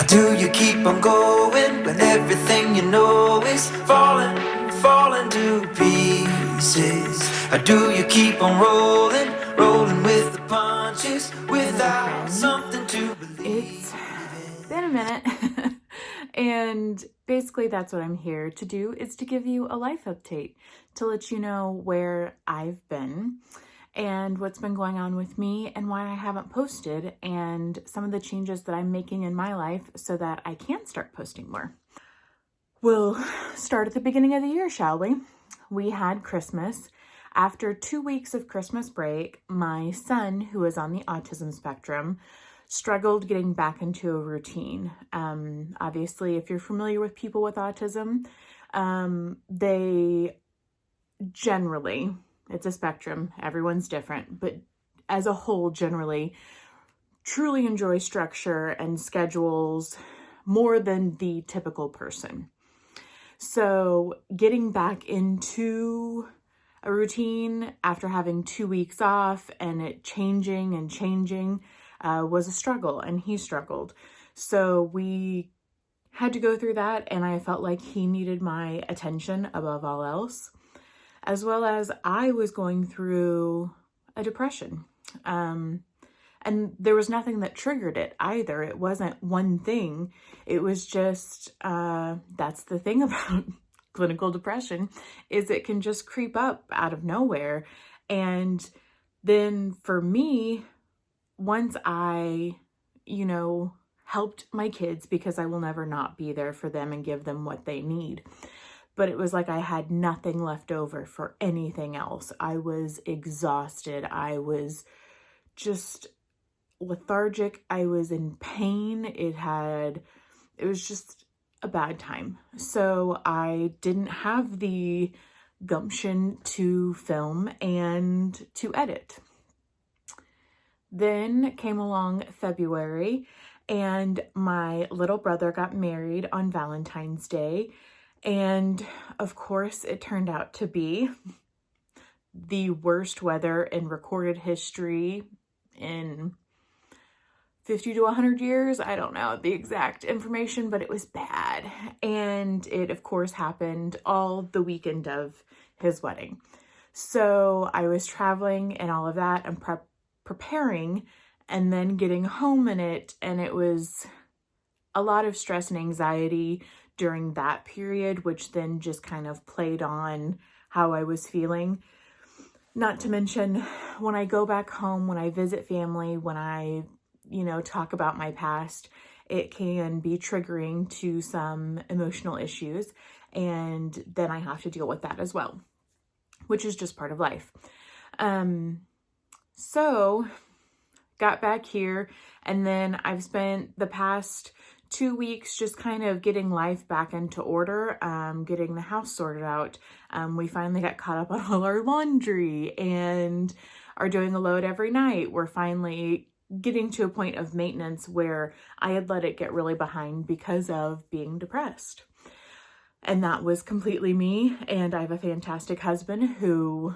How do you keep on going when everything you know is falling to pieces? How do you keep on rolling with the punches without something to believe It's been a minute. And basically that's what I'm here to do, is to give you a life update, to let you know where I've been and what's been going on with me and why I haven't posted, and some of the changes that I'm making in my life so that I can start posting more. We'll start at the beginning of the year, shall we? We had Christmas. After 2 weeks of Christmas break, my son, who is on the autism spectrum, struggled getting back into a routine. Obviously, if you're familiar with people with autism, they generally, it's a spectrum, everyone's different, but as a whole, generally, truly enjoy structure and schedules more than the typical person. So getting back into a routine after having 2 weeks off and it changing was a struggle, and he struggled. So we had to go through that, and I felt like he needed my attention above all else, as well as I was going through a depression. And there was nothing that triggered it either. It wasn't one thing. It was just, that's the thing about clinical depression, is it can just creep up out of nowhere. And then for me, once I, helped my kids, because I will never not be there for them and give them what they need. But it was like I had nothing left over for anything else. I was exhausted. I was just lethargic. I was in pain. It was just a bad time. So I didn't have the gumption to film and to edit. Then came along February, and my little brother got married on Valentine's Day. And of course, it turned out to be the worst weather in recorded history in 50 to 100 years. I don't know the exact information, but it was bad. And it, of course, happened all the weekend of his wedding. So I was traveling and all of that and preparing, and then getting home and it was a lot of stress and anxiety during that period, which then just kind of played on how I was feeling. Not to mention, when I go back home, when I visit family, when I, talk about my past, it can be triggering to some emotional issues. And then I have to deal with that as well, which is just part of life. So got back here, and then I've spent the past 2 weeks just kind of getting life back into order, getting the house sorted out. We finally got caught up on all our laundry and are doing a load every night. We're finally getting to a point of maintenance where I had let it get really behind because of being depressed. And that was completely me. And I have a fantastic husband who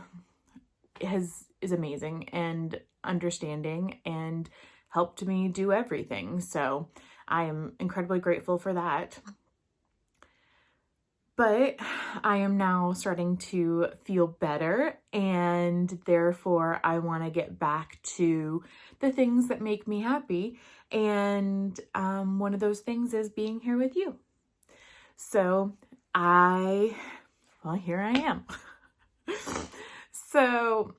is amazing and understanding and helped me do everything. So I am incredibly grateful for that. But I am now starting to feel better, and therefore I want to get back to the things that make me happy. And one of those things is being here with you. So here I am. So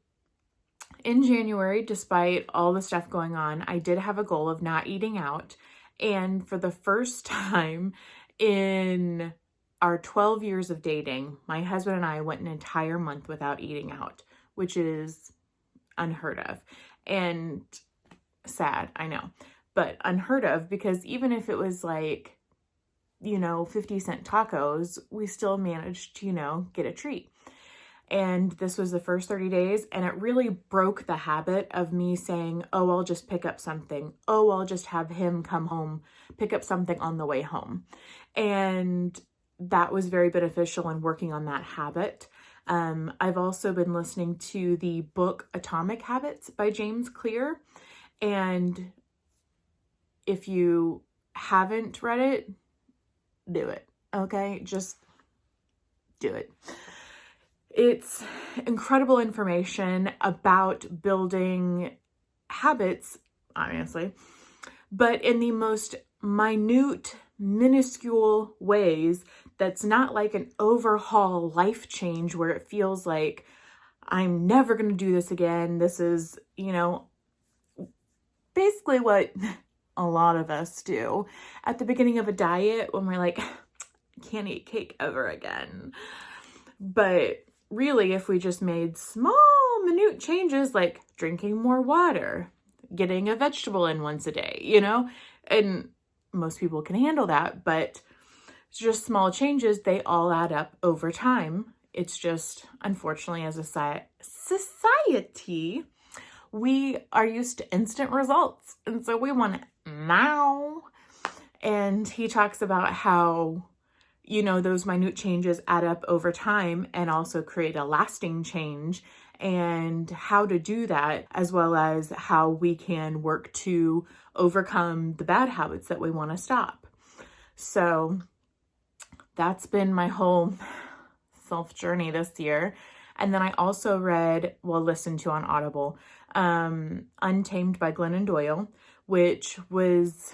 in January, despite all the stuff going on, I did have a goal of not eating out. And for the first time in our 12 years of dating, my husband and I went an entire month without eating out, which is unheard of and sad, I know, but unheard of, because even if it was 50-cent tacos, we still managed to, get a treat. And this was the first 30 days, and it really broke the habit of me saying, oh, I'll just pick up something. Oh, I'll just have him come home, pick up something on the way home. And that was very beneficial in working on that habit. I've also been listening to the book Atomic Habits by James Clear. And if you haven't read it, do it. Okay? Just do it. It's incredible information about building habits, honestly, but in the most minute, minuscule ways that's not like an overhaul life change where it feels like I'm never going to do this again. This is, basically what a lot of us do at the beginning of a diet when we're like, can't eat cake ever again. But really, if we just made small, minute changes like drinking more water, getting a vegetable in once a day, and most people can handle that, but it's just small changes, they all add up over time. It's just, unfortunately, as a society, we are used to instant results. And so we want it now. And he talks about how, those minute changes add up over time and also create a lasting change, and how to do that, as well as how we can work to overcome the bad habits that we want to stop. So that's been my whole self journey this year. And then I also listened to on Audible, Untamed by Glennon Doyle, which was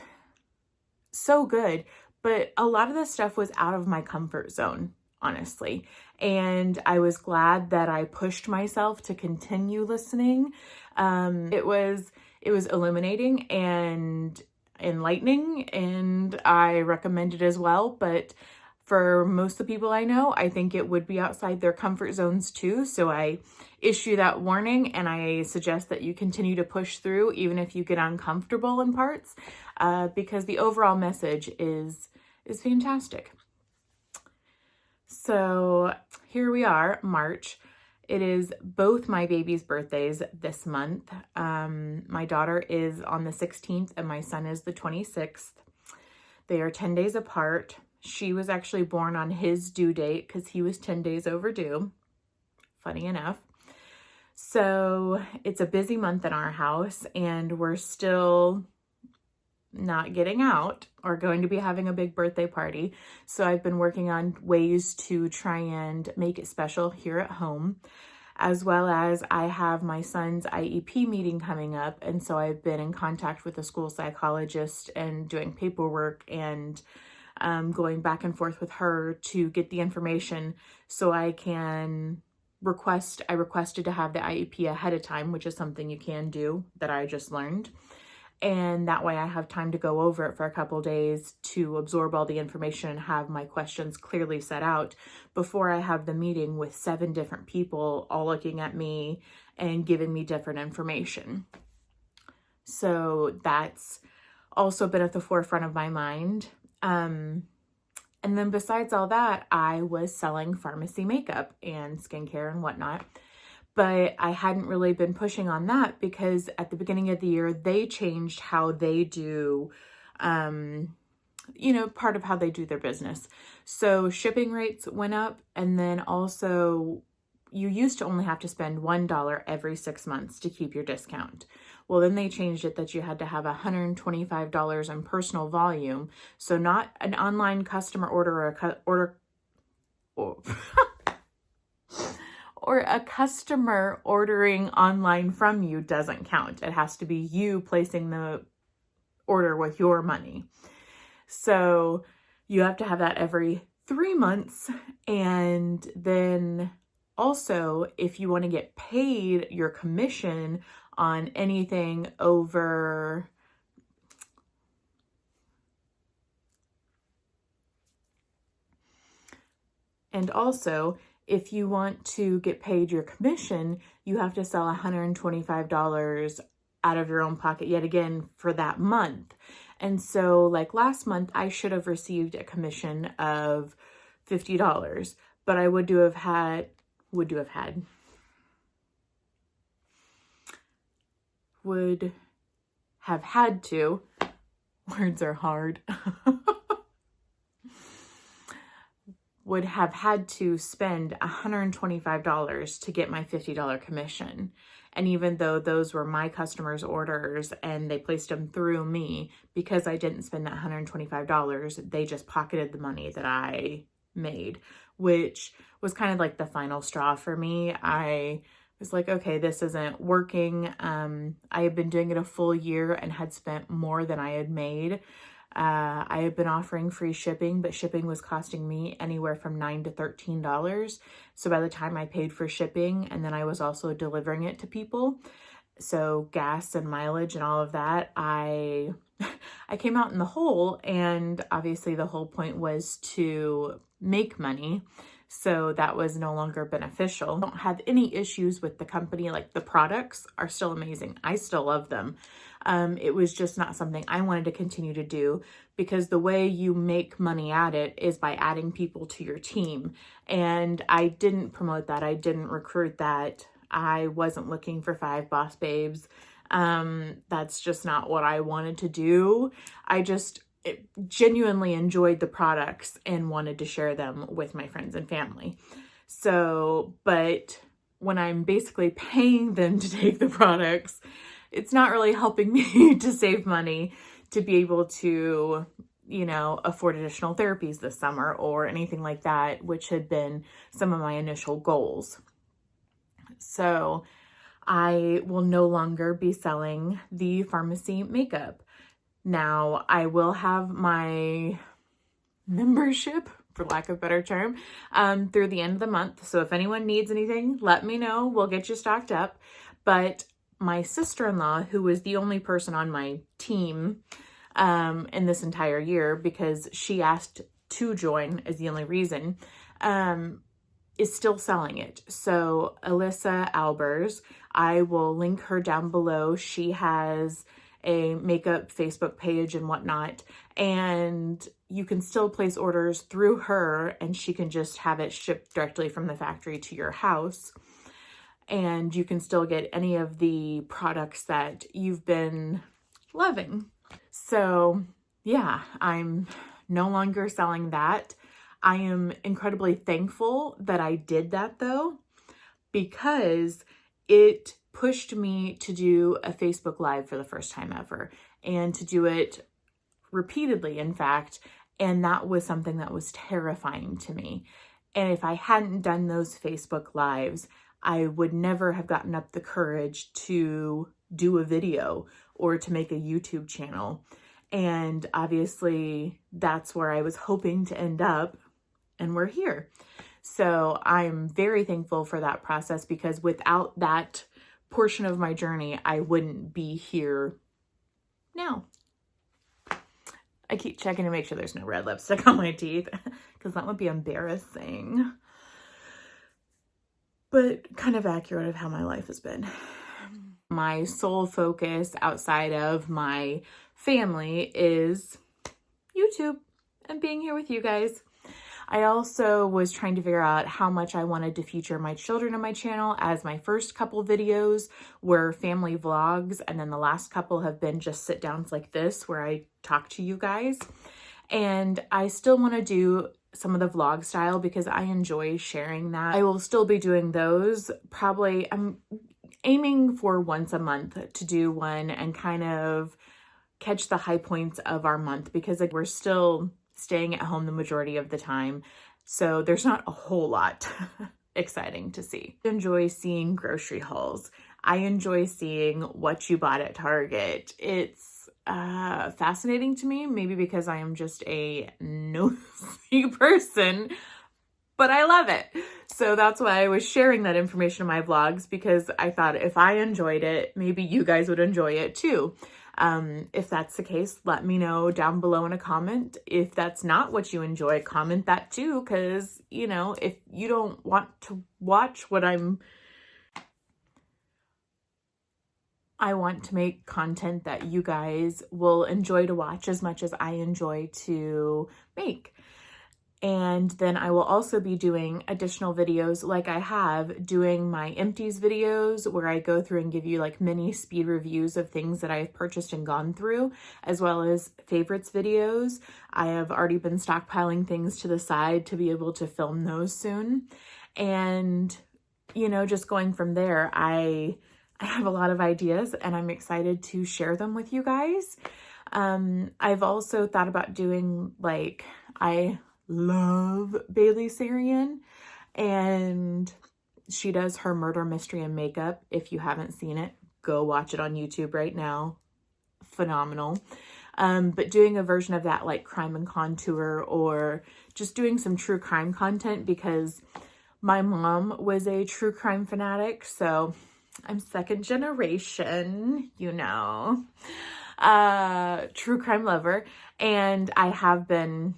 so good. But a lot of the stuff was out of my comfort zone, honestly. And I was glad that I pushed myself to continue listening. It was illuminating and enlightening, and I recommend it as well. But for most of the people I know, I think it would be outside their comfort zones too. So I issue that warning, and I suggest that you continue to push through, even if you get uncomfortable in parts, because the overall message is fantastic. So here we are, March. It is both my baby's birthdays this month. My daughter is on the 16th and my son is the 26th. They are 10 days apart. She was actually born on his due date because he was 10 days overdue. Funny enough. So it's a busy month in our house, and we're still not getting out or going to be having a big birthday party. So I've been working on ways to try and make it special here at home, as well as I have my son's IEP meeting coming up. And so I've been in contact with a school psychologist and doing paperwork and going back and forth with her to get the information so I can I requested to have the IEP ahead of time, which is something you can do that I just learned. And that way I have time to go over it for a couple days to absorb all the information and have my questions clearly set out before I have the meeting with 7 different people all looking at me and giving me different information. So that's also been at the forefront of my mind. And then besides all that, I was selling pharmacy makeup and skincare and whatnot. But I hadn't really been pushing on that because at the beginning of the year, they changed how they do, part of how they do their business. So shipping rates went up, and then also you used to only have to spend $1 every 6 months to keep your discount. Well, then they changed it that you had to have $125 in personal volume. So not an online customer order or a customer ordering online from you doesn't count. It has to be you placing the order with your money. So you have to have that every 3 months. And then also, if you want to get paid your commission on anything over if you want to get paid your commission, you have to sell $125 out of your own pocket yet again for that month. And so like last month, I should have received a commission of $50, but I would have had, words are hard, would have had to spend $125 to get my $50 commission. And even though those were my customers' orders and they placed them through me, because I didn't spend that $125, they just pocketed the money that I made, which was kind of like the final straw for me. I was like, okay, this isn't working. I had been doing it a full year and had spent more than I had made. I had been offering free shipping, but shipping was costing me anywhere from $9 to $13. So by the time I paid for shipping, and then I was also delivering it to people, so gas and mileage and all of that, I came out in the hole. And obviously the whole point was to make money. So that was no longer beneficial. I don't have any issues with the company. Like, the products are still amazing. I still love them. It was just not something I wanted to continue to do, because the way you make money at it is by adding people to your team. And I didn't promote that. I didn't recruit that. I wasn't looking for 5 boss babes. That's just not what I wanted to do. I just genuinely enjoyed the products and wanted to share them with my friends and family. So, but when I'm basically paying them to take the products, it's not really helping me to save money to be able to, you know, afford additional therapies this summer or anything like that, which had been some of my initial goals. So I will no longer be selling the pharmacy makeup. Now, I will have my membership, for lack of a better term, through the end of the month. So if anyone needs anything, let me know. We'll get you stocked up. But my sister-in-law, who was the only person on my team in this entire year, because she asked to join as the only reason, is still selling it. So Alyssa Albers, I will link her down below. She has a makeup Facebook page and whatnot, and you can still place orders through her, and she can just have it shipped directly from the factory to your house. And you can still get any of the products that you've been loving. So yeah, I'm no longer selling that. I am incredibly thankful that I did that though, because it pushed me to do a Facebook Live for the first time ever, and to do it repeatedly, in fact. And that was something that was terrifying to me. And if I hadn't done those Facebook Lives, I would never have gotten up the courage to do a video or to make a YouTube channel. And obviously that's where I was hoping to end up, and we're here. So I'm very thankful for that process, because without that portion of my journey, I wouldn't be here now. I keep checking to make sure there's no red lipstick on my teeth, because that would be embarrassing. But kind of accurate of how my life has been. My sole focus outside of my family is YouTube and being here with you guys. I also was trying to figure out how much I wanted to feature my children on my channel, as my first couple videos were family vlogs, and then the last couple have been just sit downs like this where I talk to you guys. And I still want to do some of the vlog style because I enjoy sharing that. I will still be doing those. Probably I'm aiming for once a month to do one and kind of catch the high points of our month, because like, we're still staying at home the majority of the time. So there's not a whole lot exciting to see. I enjoy seeing grocery hauls. I enjoy seeing what you bought at Target. It's fascinating to me, maybe because I am just a nosy person, but I love it. So that's why I was sharing that information in my vlogs, because I thought if I enjoyed it, maybe you guys would enjoy it too. If that's the case, let me know down below in a comment. If that's not what you enjoy, comment that too, because, you know, if you don't want to watch what I want to make content that you guys will enjoy to watch as much as I enjoy to make. And then I will also be doing additional videos like I have, doing my empties videos where I go through and give you like mini speed reviews of things that I've purchased and gone through, as well as favorites videos. I have already been stockpiling things to the side to be able to film those soon. And, you know, just going from there, I have a lot of ideas and I'm excited to share them with you guys. I've also thought about doing, like, I love Bailey Sarian, and she does her murder mystery and makeup. If you haven't seen it, go watch it on YouTube right now. Phenomenal. But doing a version of that, like crime and contour, or just doing some true crime content, because my mom was a true crime fanatic, so I'm second generation, you know, true crime lover, and I have been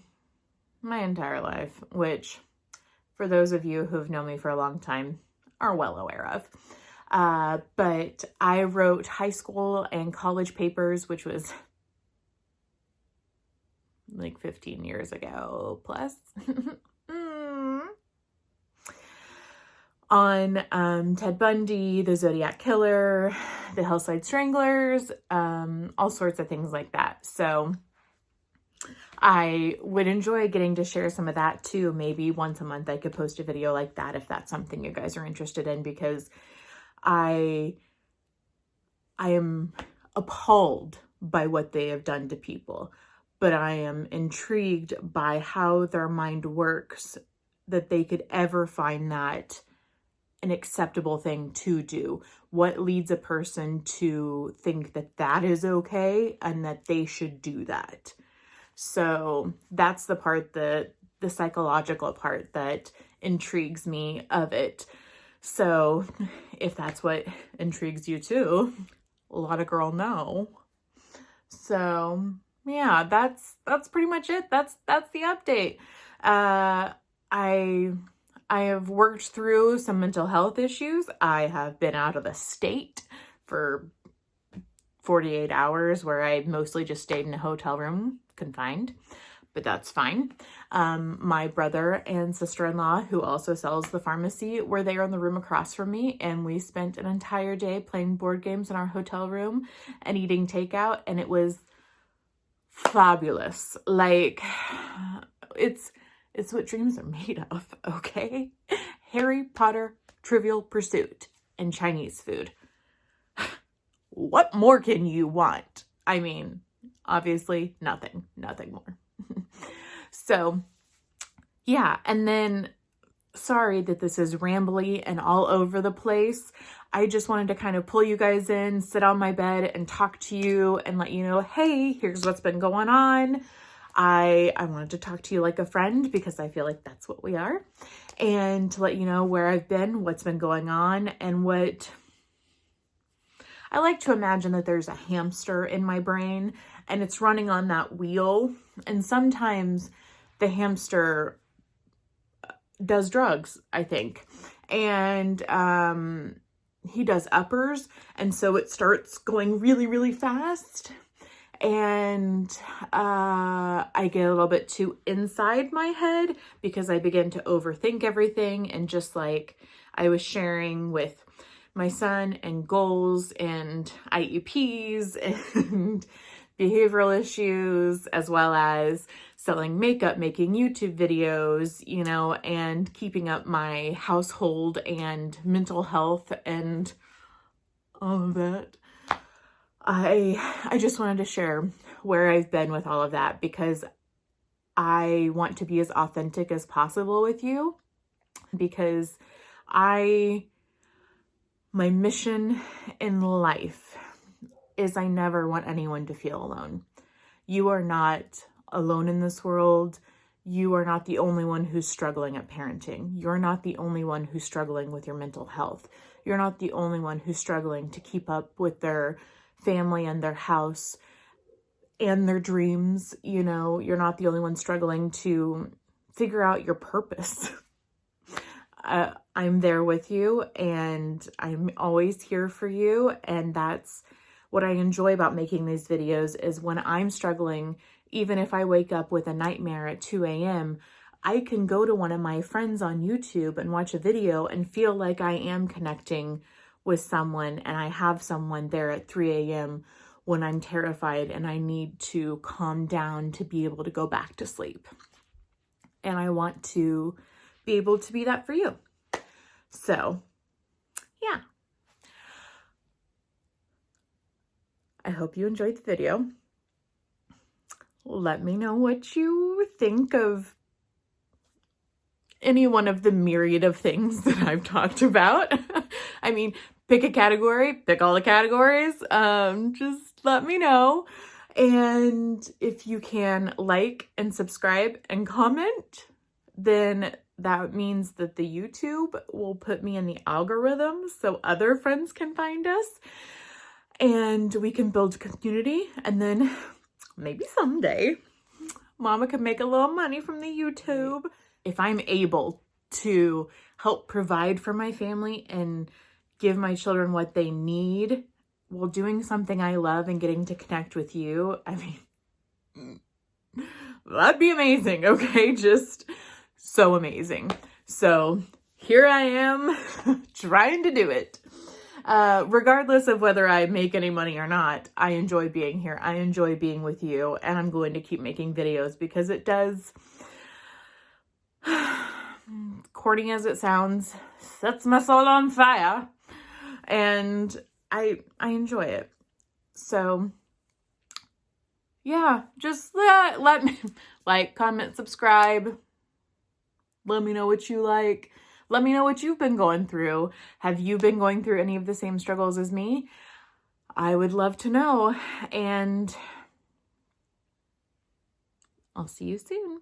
my entire life, which for those of you who've known me for a long time are well aware of. But I wrote high school and college papers, which was like 15 years ago plus, on Ted Bundy, the Zodiac Killer, the Hillside Stranglers, all sorts of things like that. So I would enjoy getting to share some of that too. Maybe once a month I could post a video like that if that's something you guys are interested in, because I am appalled by what they have done to people, but I am intrigued by how their mind works, that they could ever find that an acceptable thing to do. What leads a person to think that that is okay and that they should do that? So that's the part, the psychological part that intrigues me of it. So if that's what intrigues you too, let a girl know. So yeah, that's pretty much it. That's the update. I have worked through some mental health issues. I have been out of the state for 48 hours where I mostly just stayed in a hotel room, confined, but that's fine. My brother and sister-in-law, who also sells the pharmacy, were there in the room across from me, and we spent an entire day playing board games in our hotel room and eating takeout, and it was fabulous. Like, it's what dreams are made of, okay? Harry Potter, Trivial Pursuit, and Chinese food. What more can you want? I mean, obviously nothing more. So yeah, and then sorry that this is rambly and all over the place. I just wanted to kind of pull you guys in, sit on my bed and talk to you and let you know, hey, here's what's been going on. I wanted to talk to you like a friend, because I feel like that's what we are, and to let you know where I've been, what's been going on, and what I like to imagine that there's a hamster in my brain and it's running on that wheel. And sometimes the hamster does drugs, I think. And he does uppers. And so it starts going really, really fast. And I get a little bit too inside my head because I begin to overthink everything. And just like I was sharing with my son, and goals and IEPs and behavioral issues, as well as selling makeup, making YouTube videos, you know, and keeping up my household and mental health and all of that. I just wanted to share where I've been with all of that, because I want to be as authentic as possible with you, because my mission in life is I never want anyone to feel alone. You are not alone in this world. You are not the only one who's struggling at parenting. You're not the only one who's struggling with your mental health. You're not the only one who's struggling to keep up with their family and their house and their dreams. You know, you're not the only one struggling to figure out your purpose. I'm there with you, and I'm always here for you. And that's what I enjoy about making these videos, is when I'm struggling, even if I wake up with a nightmare at 2 a.m., I can go to one of my friends on YouTube and watch a video and feel like I am connecting with someone, and I have someone there at 3 a.m. when I'm terrified and I need to calm down to be able to go back to sleep. And I want to be able to be that for you. So, yeah. I hope you enjoyed the video. Let me know what you think of any one of the myriad of things that I've talked about. I mean, pick a category, pick all the categories. Just let me know. And if you can like and subscribe and comment, then that means that the YouTube will put me in the algorithm so other friends can find us and we can build community. And then maybe someday Mama can make a little money from the YouTube. If I'm able to help provide for my family and give my children what they need while doing something I love and getting to connect with you, I mean, that'd be amazing, okay? Just so amazing. So here I am trying to do it. Regardless of whether I make any money or not, I enjoy being here. I enjoy being with you, and I'm going to keep making videos because it does, corny as it sounds, sets my soul on fire, and I enjoy it. So yeah, just let me like, comment, subscribe. Let me know what you like. Let me know what you've been going through. Have you been going through any of the same struggles as me? I would love to know. And I'll see you soon.